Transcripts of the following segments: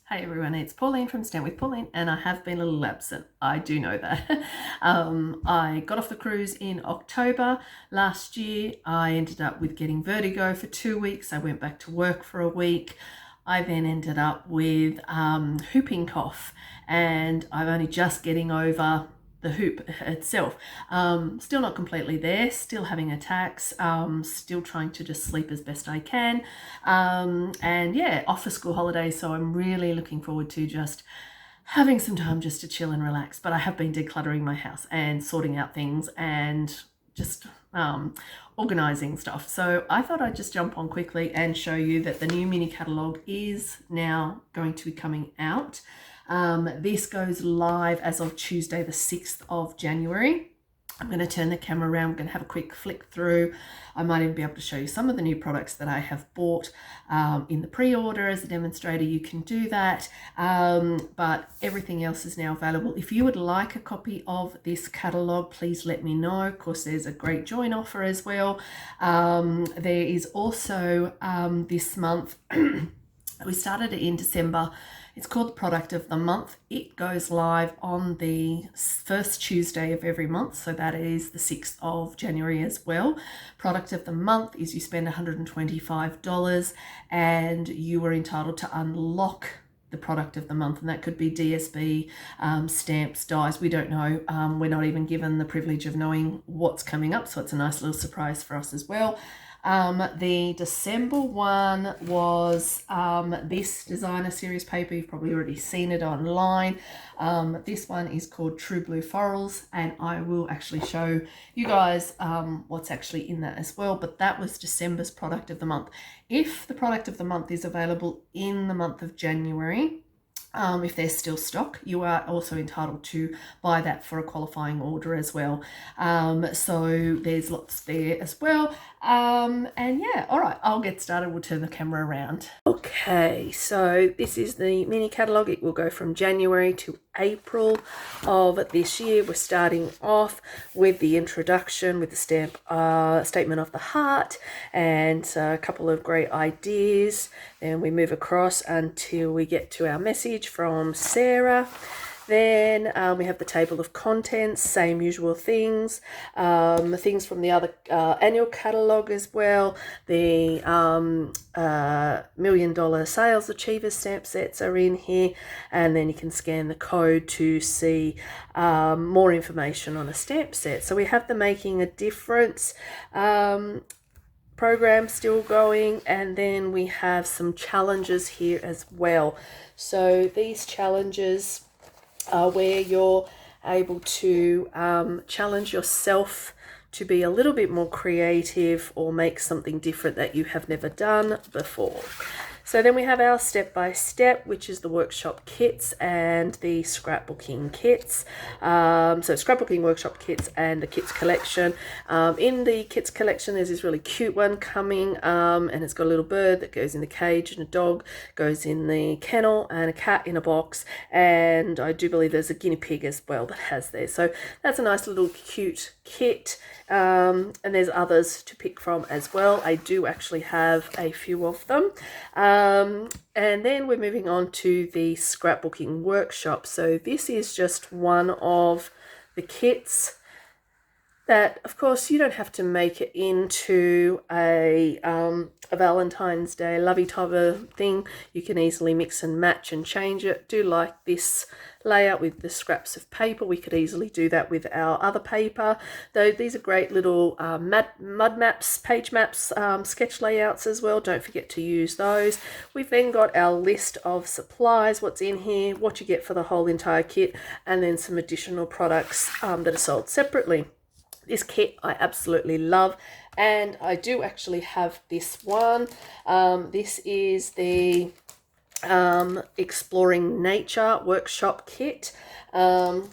Hey everyone, it's Pauline from Stamp with Pauline, and I have been a little absent. I do know that. I got off the cruise in October last year. I ended up with getting vertigo for 2 weeks. I went back to work for a week. I then ended up with whooping cough, and I'm only just getting over the hoop itself. Still not completely there, still having attacks, still trying to just sleep as best I can. And yeah, off for school holidays, so I'm really looking forward to just having some time just to chill and relax. But I have been decluttering my house and sorting out things and just organizing stuff. So I thought I'd just jump on quickly and show you that the new mini catalogue is now going to be coming out. This goes live as of Tuesday, the 6th of January. I'm going to turn the camera around. We're going to have a quick flick through. I might even be able to show you some of the new products that I have bought in the pre-order as a demonstrator. You can do that, but everything else is now available. If you would like a copy of this catalogue, please let me know. Of course, there's a great join offer as well. There is also this month, we started it in December. It's called the Product of the Month. It goes live on the first Tuesday of every month, so that is the 6th of January as well. Product of the Month is you spend $125 and you are entitled to unlock the product of the month, and that could be DSB, stamps, dies, we don't know. We're not even given the privilege of knowing what's coming up, so it's a nice little surprise for us as well. The December one was this designer series paper. You've probably already seen it online. This one is called True Blue Florals, and I will actually show you guys what's actually in that as well. But that was December's product of the month. If the product of the month is available in the month of January, if there's still stock, you are also entitled to buy that for a qualifying order as well. So there's lots there as well. And yeah, all right, I'll get started. We'll turn the camera around. Okay, so this is the mini catalogue. It will go from January to April of this year. We're starting off with the introduction with the statement of the heart and a couple of great ideas. Then we move across until we get to our message from Sarah. Then we have the table of contents, same usual things, things from the other annual catalogue as well. The $1 million sales achievers stamp sets are in here, and then you can scan the code to see more information on a stamp set. So we have the Making a Difference program still going, and then we have some challenges here as well. So these challenges where you're able to challenge yourself to be a little bit more creative or make something different that you have never done before. So then we have our step-by-step, which is the workshop kits and the scrapbooking kits. So scrapbooking workshop kits and the kits collection. In the kits collection, there's this really cute one coming, and it's got a little bird that goes in the cage, and a dog goes in the kennel, and a cat in a box. And I do believe there's a guinea pig as well that has there. So that's a nice little cute kit. And there's others to pick from as well. I do actually have a few of them. And then we're moving on to the scrapbooking workshop. So this is just one of the kits that, of course, you don't have to make it into a Valentine's Day lovey type of thing. You can easily mix and match and change it. Do like this layout with the scraps of paper. We could easily do that with our other paper. Though these are great little mud maps, page maps, sketch layouts as well. Don't forget to use those. We've then got our list of supplies, what's in here, what you get for the whole entire kit, and then some additional products that are sold separately. This kit I absolutely love, and I do actually have this one. This is the Exploring Nature workshop kit. Can't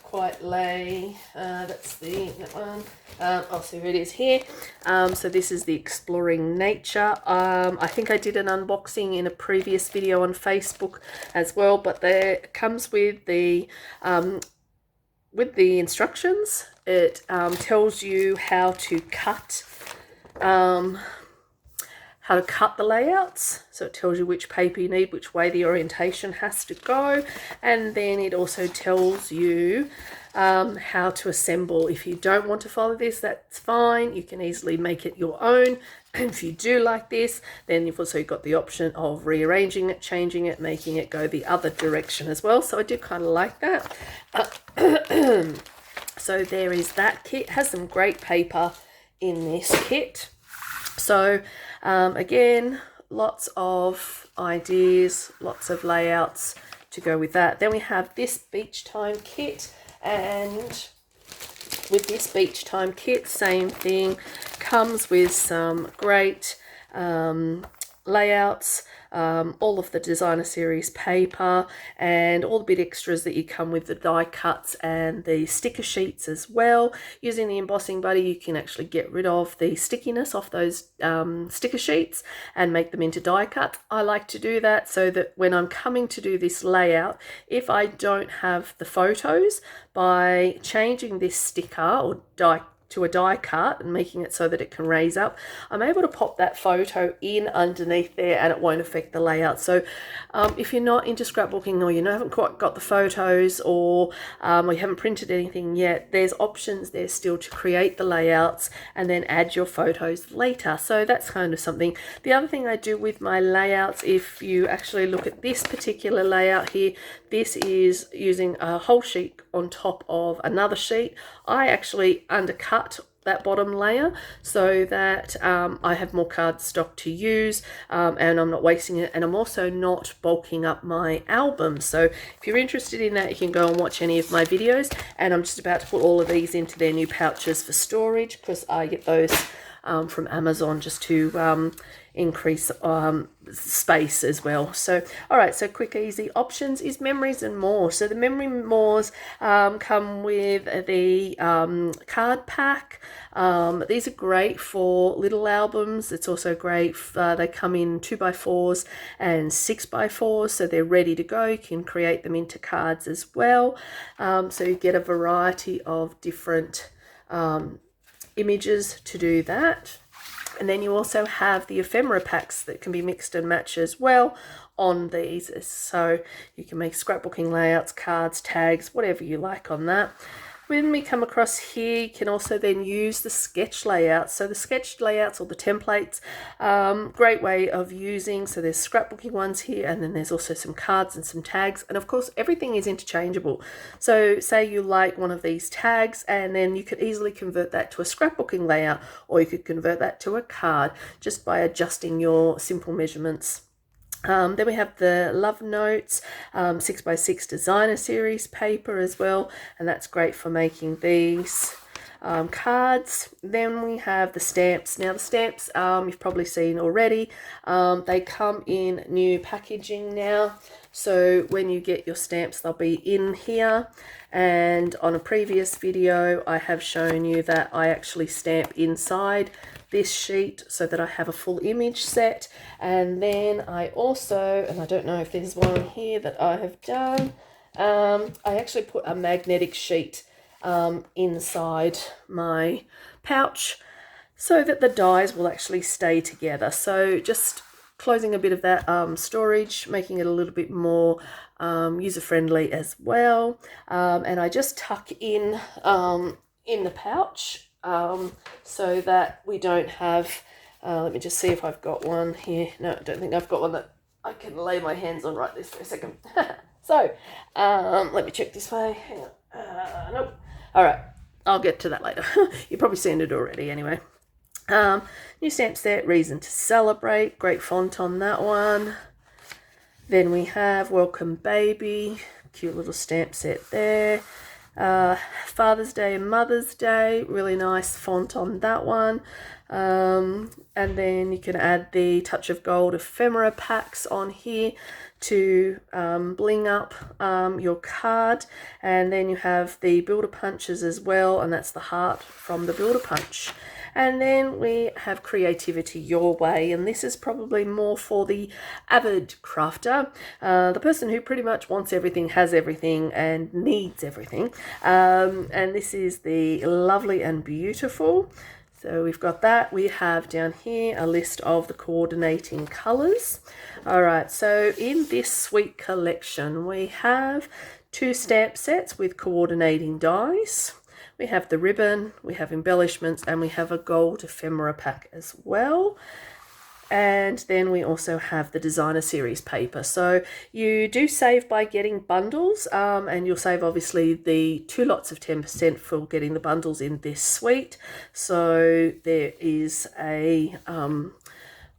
quite lay, that's that one. Oh, so here it is here. So this is the Exploring Nature. I think I did an unboxing in a previous video on Facebook as well, but there comes with the instructions. It tells you how to cut how to cut the layouts. So it tells you which paper you need, which way the orientation has to go. And then it also tells you how to assemble. If you don't want to follow this, that's fine. You can easily make it your own. And if you do like this, then you've also got the option of rearranging it, changing it, making it go the other direction as well. So I do kind of like that. So there is that kit. It has some great paper in this kit. So again, lots of ideas, lots of layouts to go with that. Then we have this beach time kit, and with this beach time kit, same thing, comes with some great layouts, all of the designer series paper, and all the bit extras that you come with, the die cuts and the sticker sheets as well. Using the embossing buddy, you can actually get rid of the stickiness off those sticker sheets and make them into die cuts. I like to do that so that when I'm coming to do this layout, if I don't have the photos, by changing this sticker or die to a die cut and making it so that it can raise up, I'm able to pop that photo in underneath there and it won't affect the layout. So if you're not into scrapbooking, or you haven't quite got the photos, or you haven't printed anything yet, there's options there still to create the layouts and then add your photos later. So that's kind of something. The other thing I do with my layouts, if you actually look at this particular layout here, this is using a whole sheet on top of another sheet. I actually undercut that bottom layer so that I have more cardstock to use, and I'm not wasting it, and I'm also not bulking up my album. So if you're interested in that, you can go and watch any of my videos, and I'm just about to put all of these into their new pouches for storage, because I get those from Amazon just to increase space as well. So all right, so quick easy options is memories and more. So the memory mores come with the card pack. These are great for little albums. It's also great they come in 2x4s and 6x4s, so they're ready to go. You can create them into cards as well. So you get a variety of different images to do that. And then you also have the ephemera packs that can be mixed and matched as well on these. So you can make scrapbooking layouts, cards, tags, whatever you like on that. When we come across here, you can also then use the sketch layouts. So the sketch layouts or the templates, great way of using. So there's scrapbooking ones here, and then there's also some cards and some tags. And of course, everything is interchangeable. So say you like one of these tags, and then you could easily convert that to a scrapbooking layout, or you could convert that to a card just by adjusting your simple measurements. Then we have the Love Notes 6x6 designer series paper as well, and that's great for making these cards. Then we have the stamps. Now the stamps you've probably seen already. They come in new packaging now, so when you get your stamps, they'll be in here. And on a previous video, I have shown you that I actually stamp inside this sheet so that I have a full image set. And then I also, and I don't know if there's one here that I have done, I actually put a magnetic sheet inside my pouch so that the dies will actually stay together. So just closing a bit of that storage, making it a little bit more user-friendly as well. And I just tuck in the pouch so that we don't have, let me just see if I've got one here. No, I don't think I've got one that I can lay my hands on right this for a second. So let me check this way. Hang on. Nope. All right, I'll get to that later. You've probably seen it already anyway. New stamp set, Reason to Celebrate, great font on that one. Then we have Welcome Baby, cute little stamp set there. Father's Day and Mother's Day, really nice font on that one. And then you can add the Touch of Gold ephemera packs on here to bling up your card. And then you have the Builder Punches as well, and that's the heart from the Builder Punch. And then we have Creativity Your Way, and this is probably more for the avid crafter, the person who pretty much wants everything, has everything, and needs everything. And this is the Lovely and Beautiful. So we've got that. We have down here a list of the coordinating colours. All right, so in this sweet collection, we have 2 stamp sets with coordinating dies. We have the ribbon, we have embellishments, and we have a gold ephemera pack as well. And then we also have the designer series paper. So you do save by getting bundles, and you'll save obviously the 2 lots of 10% for getting the bundles in this suite. So there is a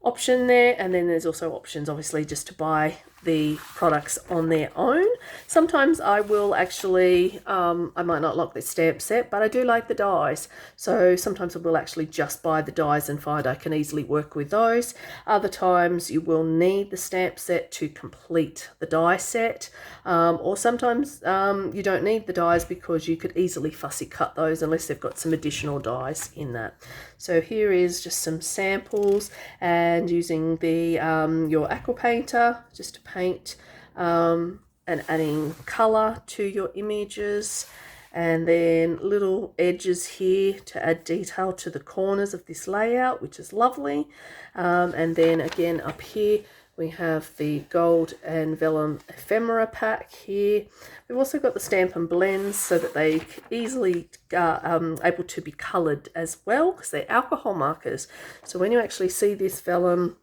option there, and then there's also options obviously just to buy the products on their own. Sometimes I will actually, I might not like the stamp set, but I do like the dies. So sometimes I will actually just buy the dies and find I can easily work with those. Other times you will need the stamp set to complete the die set. Or sometimes you don't need the dies because you could easily fussy cut those unless they've got some additional dies in that. So here is just some samples, and using the your aqua painter just to paint and adding color to your images, and then little edges here to add detail to the corners of this layout, which is lovely. And then again up here we have the gold and vellum ephemera pack here. We've also got the stamp and blends so that they easily able to be coloured as well, because they're alcohol markers. So when you actually see this vellum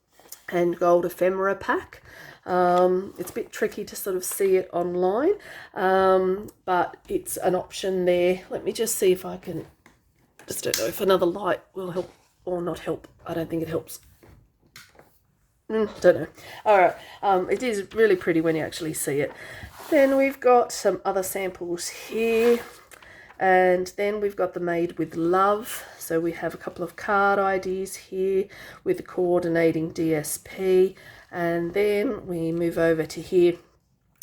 and gold ephemera pack, it's a bit tricky to sort of see it online, but it's an option there. Let me just see if I can, just don't know if another light will help or not help. I don't think it helps. Don't know. All right, it is really pretty when you actually see it. Then we've got some other samples here, and then we've got the Made with Love. So we have a couple of card IDs here with the coordinating DSP, and then we move over to here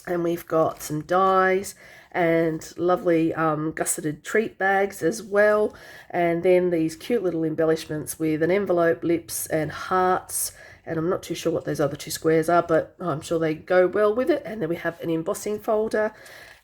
and we've got some dies and lovely gusseted treat bags as well, and then these cute little embellishments with an envelope, lips and hearts. And I'm not too sure what those other 2 squares are, but I'm sure they go well with it. And then we have an embossing folder,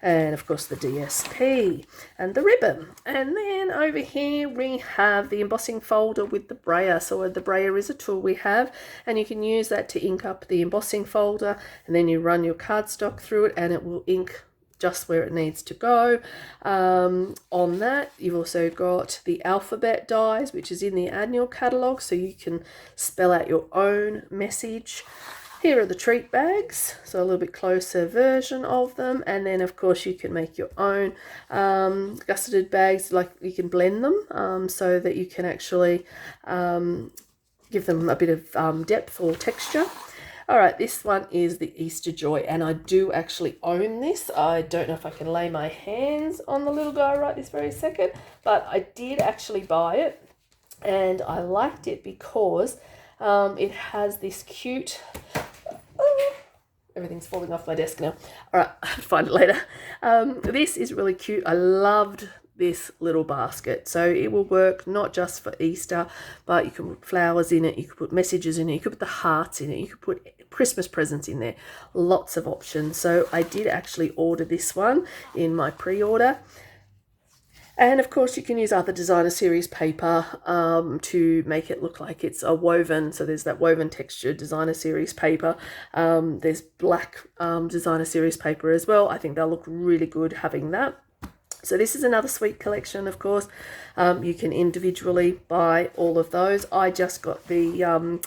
and of course the DSP and the ribbon. And then over here we have the embossing folder with the brayer. So the brayer is a tool we have, and you can use that to ink up the embossing folder, and then you run your cardstock through it and it will ink just where it needs to go. On that, you've also got the alphabet dies, which is in the annual catalogue, so you can spell out your own message. Here are the treat bags, so a little bit closer version of them, and then of course you can make your own gusseted bags, like you can blend them so that you can actually give them a bit of depth or texture. All right, this one is the Easter Joy, and I do actually own this. I don't know if I can lay my hands on the little guy right this very second, but I did actually buy it, and I liked it because it has this cute... everything's falling off my desk now. All right, I'll find it later. This is really cute. I loved this little basket. So it will work not just for Easter, but you can put flowers in it, you could put messages in it, you could put the hearts in it, you could put Christmas presents in there. Lots of options. So I did actually order this one in my pre-order. And of course you can use other designer series paper to make it look like it's a woven. So there's that woven texture designer series paper. There's black designer series paper as well. I think they'll look really good having that. So this is another sweet collection, of course. You can individually buy all of those. I just got the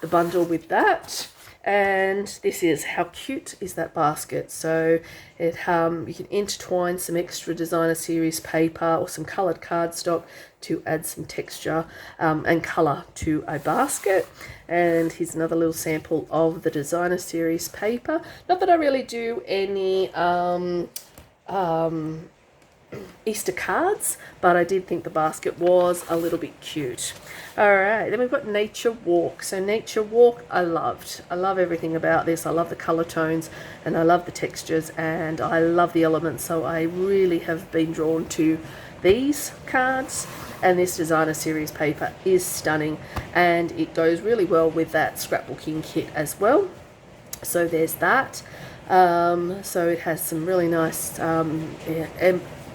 bundle with that. And this is how cute is that basket. So it you can intertwine some extra designer series paper or some coloured cardstock to add some texture and colour to a basket. And here's another little sample of the designer series paper. Not that I really do any Easter cards, but I did think the basket was a little bit cute. All right, then we've got Nature Walk. So Nature Walk I loved. I love everything about this. I love the color tones and I love the textures and I love the elements, so I really have been drawn to these cards. And this designer series paper is stunning and it goes really well with that scrapbooking kit as well. So there's that. So it has some really nice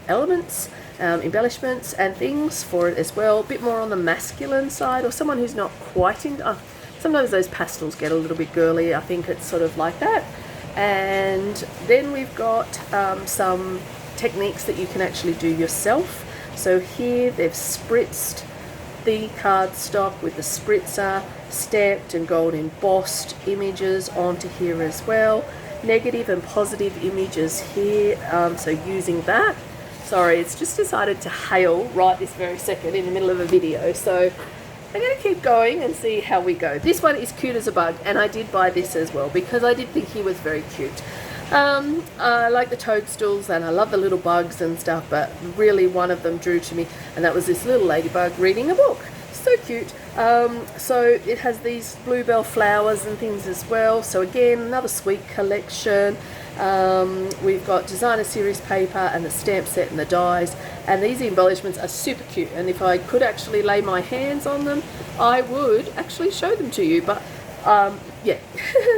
elements, embellishments and things for it as well. A bit more on the masculine side, or someone who's not quite in... sometimes those pastels get a little bit girly. I think it's sort of like that. And then we've got some techniques that you can actually do yourself. So here they've spritzed the cardstock with the spritzer, stamped and gold embossed images onto here as well. Negative and positive images here, so using that. Sorry, it's just decided to hail right this very second in the middle of a video, so I'm going to keep going and see how we go. This one is cute as a bug, and I did buy this as well because I did think he was very cute. I like the toadstools and I love the little bugs and stuff, but really one of them drew to me, and that was this little ladybug reading a book. So cute. So it has these bluebell flowers and things as well. So again, another sweet collection. We've got designer series paper and the stamp set and the dies, and these embellishments are super cute, and if I could actually lay my hands on them I would actually show them to you, but yeah.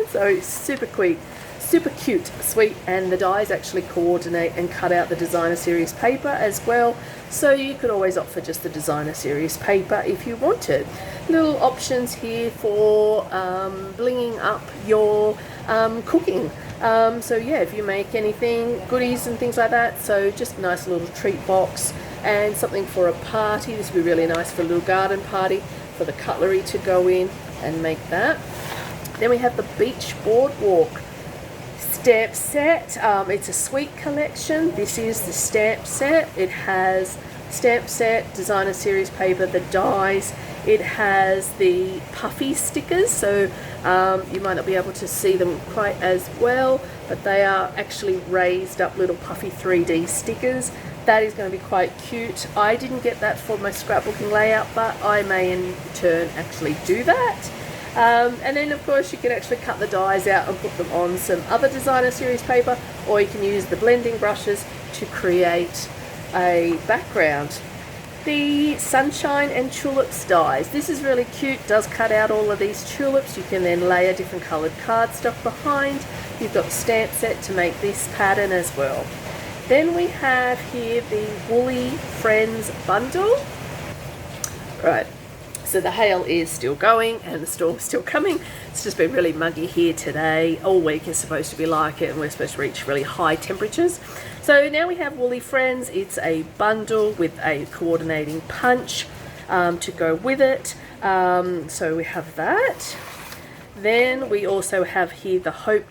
So super cute, sweet, and the dies actually coordinate and cut out the designer series paper as well, so you could always opt for just the designer series paper if you wanted. Little options here for blinging up your cooking. So yeah, if you make anything, goodies and things like that, so just a nice little treat box and something for a party. This would be really nice for a little garden party, for the cutlery to go in and make that. Then we have the Beach Boardwalk stamp set. It's a sweet collection. This is the stamp set. It has stamp set, designer series paper, the dies. It has the puffy stickers, so you might not be able to see them quite as well, but they are actually raised up little puffy 3D stickers. That is going to be quite cute. I didn't get that for my scrapbooking layout, but I may in turn actually do that. And then of course you can actually cut the dies out and put them on some other designer series paper, or you can use the blending brushes to create a background. The Sunshine and Tulips dies. This is really cute, does cut out all of these tulips. You can then layer different coloured cardstock behind. You've got the stamp set to make this pattern as well. Then we have here the Woolly Friends bundle. Right. So the hail is still going and the storm's still coming. It's just been really muggy here today. All week is supposed to be like it, and we're supposed to reach really high temperatures. So now we have Woolly Friends. It's a bundle with a coordinating punch to go with it. So we have that. Then we also have here the Hope,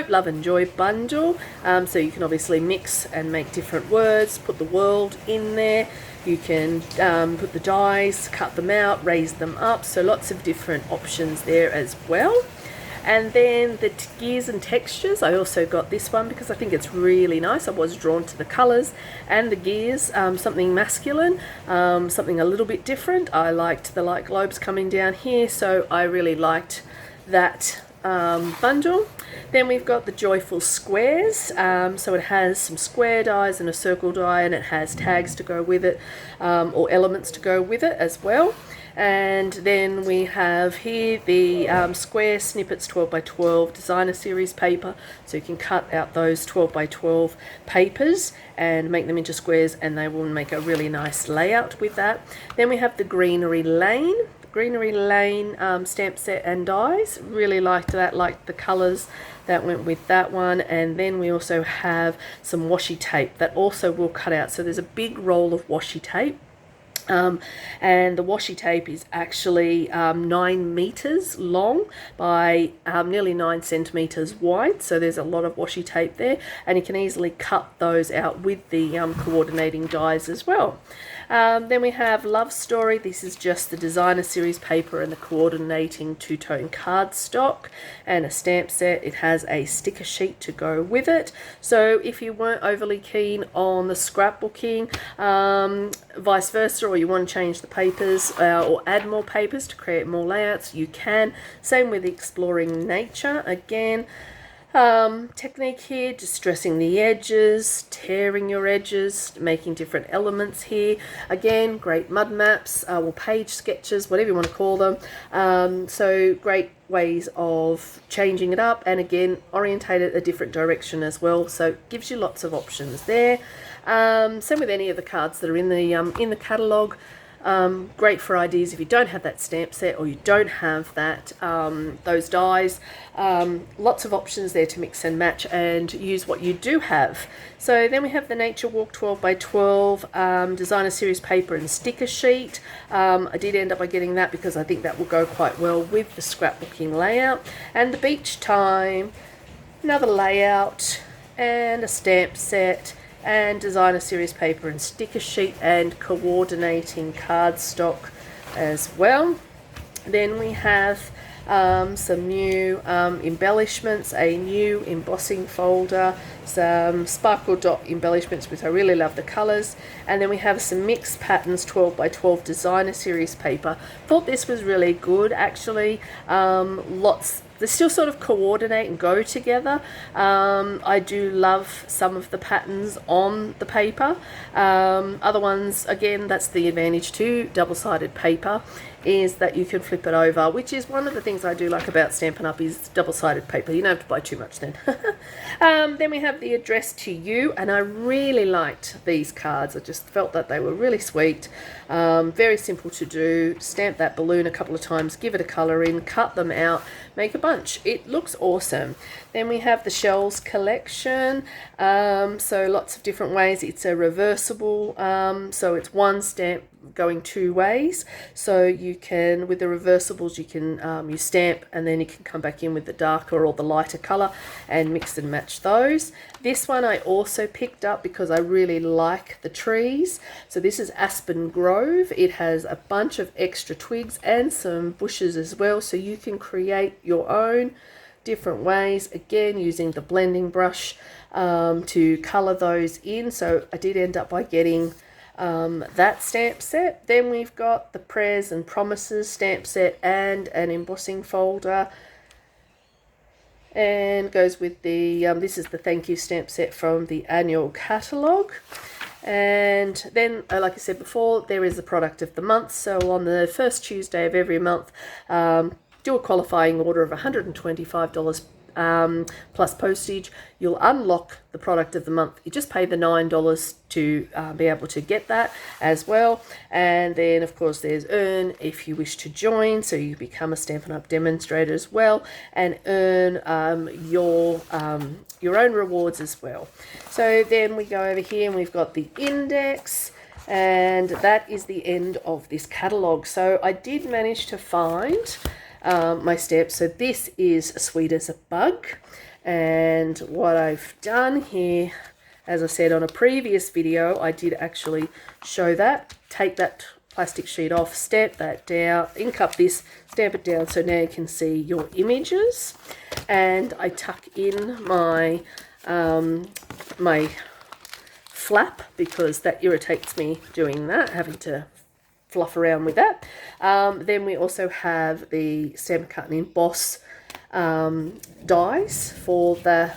Love and Joy bundle. So you can obviously mix and make different words, put the world in there. You can put the dies, cut them out, raise them up. So lots of different options there as well. And then the gears and textures, I also got this one because I think it's really nice. I was drawn to the colours and the gears, something masculine, something a little bit different. I liked the light globes coming down here, so I really liked that bundle. Then we've got the Joyful Squares, so it has some square dies and a circle die, and it has tags to go with it, or elements to go with it as well. And then we have here the square snippets 12x12 designer series paper, so you can cut out those 12x12 papers and make them into squares, and they will make a really nice layout with that. Then we have the Greenery Lane stamp set and dies. Really liked that, liked the colours that went with that one. And then we also have some washi tape that also will cut out. So there's a big roll of washi tape. And the washi tape is actually 9 meters long by nearly 9 centimeters wide, so there's a lot of washi tape there, and you can easily cut those out with the coordinating dies as well. Then we have Love Story. This is just the designer series paper and the coordinating two-tone cardstock and a stamp set. It has a sticker sheet to go with it, so if you weren't overly keen on the scrapbooking, vice versa, or you want to change the papers or add more papers to create more layouts, you can. Same with Exploring Nature. Again, technique here, just stressing the edges, tearing your edges, making different elements here. Again, great mud maps or page sketches, whatever you want to call them. So great ways of changing it up, and again, orientate it a different direction as well. So gives you lots of options there. Same with any of the cards that are in the catalogue. Great for ideas if you don't have that stamp set or you don't have that those dies. Lots of options there to mix and match and use what you do have. So then we have the Nature Walk 12 by 12 designer series paper and sticker sheet. I did end up by getting that because I think that will go quite well with the scrapbooking layout. And the Beach Time, another layout and a stamp set, and designer series paper and sticker sheet, and coordinating cardstock as well. Then we have some new embellishments, a new embossing folder, some sparkle dot embellishments, which I really love the colours, and then we have some mixed patterns 12 by 12 designer series paper. Thought this was really good actually. They still sort of coordinate and go together. I do love some of the patterns on the paper. Other ones, again, that's the advantage to double-sided paper, is that you can flip it over, which is one of the things I do like about Stampin' Up! Is double-sided paper. You don't have to buy too much then. Then we have the Address to You, and I really liked these cards. I just felt that they were really sweet. Very simple to do. Stamp that balloon a couple of times, give it a colour in, cut them out, make a bunch. It looks awesome. Then we have the Shells collection. So lots of different ways. It's a reversible, so it's one stamp going two ways. So you can, with the reversibles, you can you stamp and then you can come back in with the darker or the lighter color and mix and match those. This one I also picked up because I really like the trees. So this is Aspen Grove. It has a bunch of extra twigs and some bushes as well, so you can create your own different ways, again using the blending brush to color those in. So I did end up by getting that stamp set. Then we've got the Prayers and Promises stamp set and an embossing folder, and goes with the this is the thank you stamp set from the annual catalogue. And then, like I said before, there is the product of the month. So on the first Tuesday of every month, do a qualifying order of $125 plus postage. You'll unlock the product of the month. You just pay the $9 to be able to get that as well. And then, of course, there's Earn if you wish to join. So you become a Stampin' Up! Demonstrator as well and earn your own rewards as well. So then we go over here and we've got the index. And that is the end of this catalogue. So I did manage to find my stamps. So this is Sweet as a Bug, and what I've done here, as I said on a previous video, I did actually show that. Take that plastic sheet off, stamp that down, ink up this, stamp it down, so now you can see your images. And I tuck in my my flap because that irritates me doing that, having to fluff around with that. Then we also have the Stampin' Cut and Emboss dies for the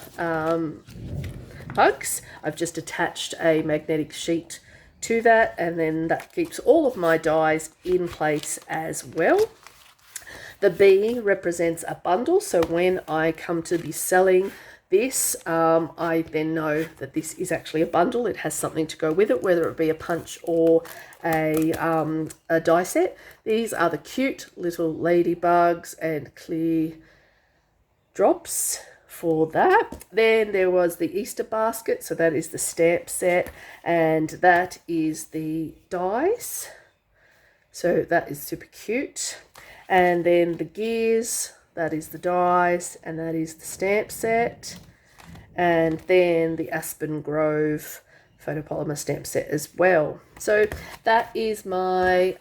bugs. I've just attached a magnetic sheet to that, and then that keeps all of my dies in place as well. The B represents a bundle, so when I come to be selling this, I then know that this is actually a bundle. It has something to go with it, whether it be a punch or a die set. These are the cute little ladybugs and clear drops for that. Then there was the Easter basket, so that is the stamp set, and that is the dies. So that is super cute. And then the gears, that is the dies, and that is the stamp set. And then the Aspen Grove photopolymer stamp set as well. So that is my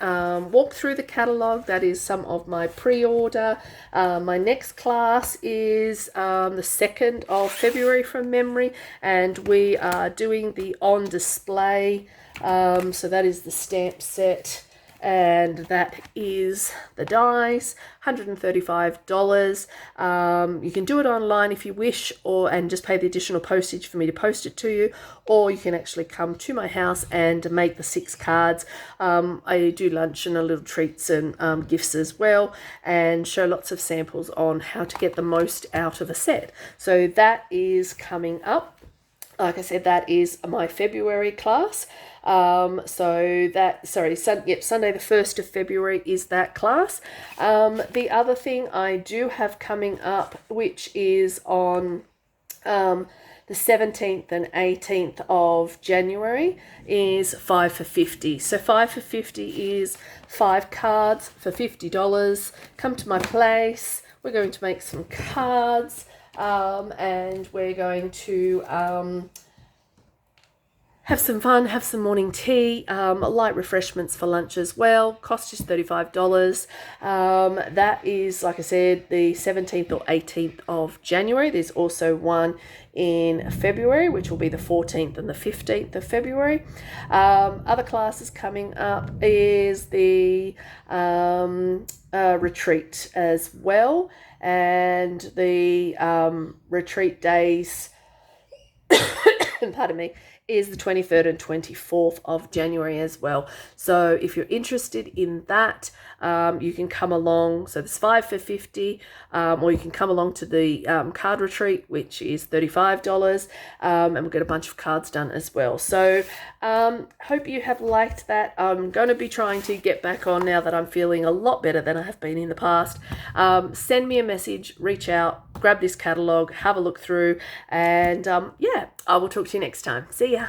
walk through the catalogue. That is some of my pre-order. My next class is the 2nd of February from memory, and we are doing the on display. So that is the stamp set and that is the dies, $135. You can do it online if you wish, and just pay the additional postage for me to post it to you, or you can actually come to my house and make the 6 cards. I do lunch and a little treats and gifts as well, and show lots of samples on how to get the most out of a set. So that is coming up. Like I said, that is my February class. Sunday the 1st of February is that class. The other thing I do have coming up, which is on the 17th and 18th of January, is 5 for 50. So 5 for 50 is 5 cards for $50. Come to my place. We're going to make some cards. And we're going to have some fun, have some morning tea, light refreshments for lunch as well. Cost is $35. That is, like I said, the 17th or 18th of January. There's also one in February, which will be the 14th and the 15th of February. Other classes coming up is the retreat as well. And the retreat days, pardon me, is the 23rd and 24th of January as well. So if you're interested in that, you can come along. So there's 5 for 50, or you can come along to the card retreat, which is $35, and we'll get a bunch of cards done as well. So hope you have liked that. I'm going to be trying to get back on now that I'm feeling a lot better than I have been in the past. Send me a message, reach out, grab this catalogue, have a look through, and yeah, I will talk to you next time. See ya.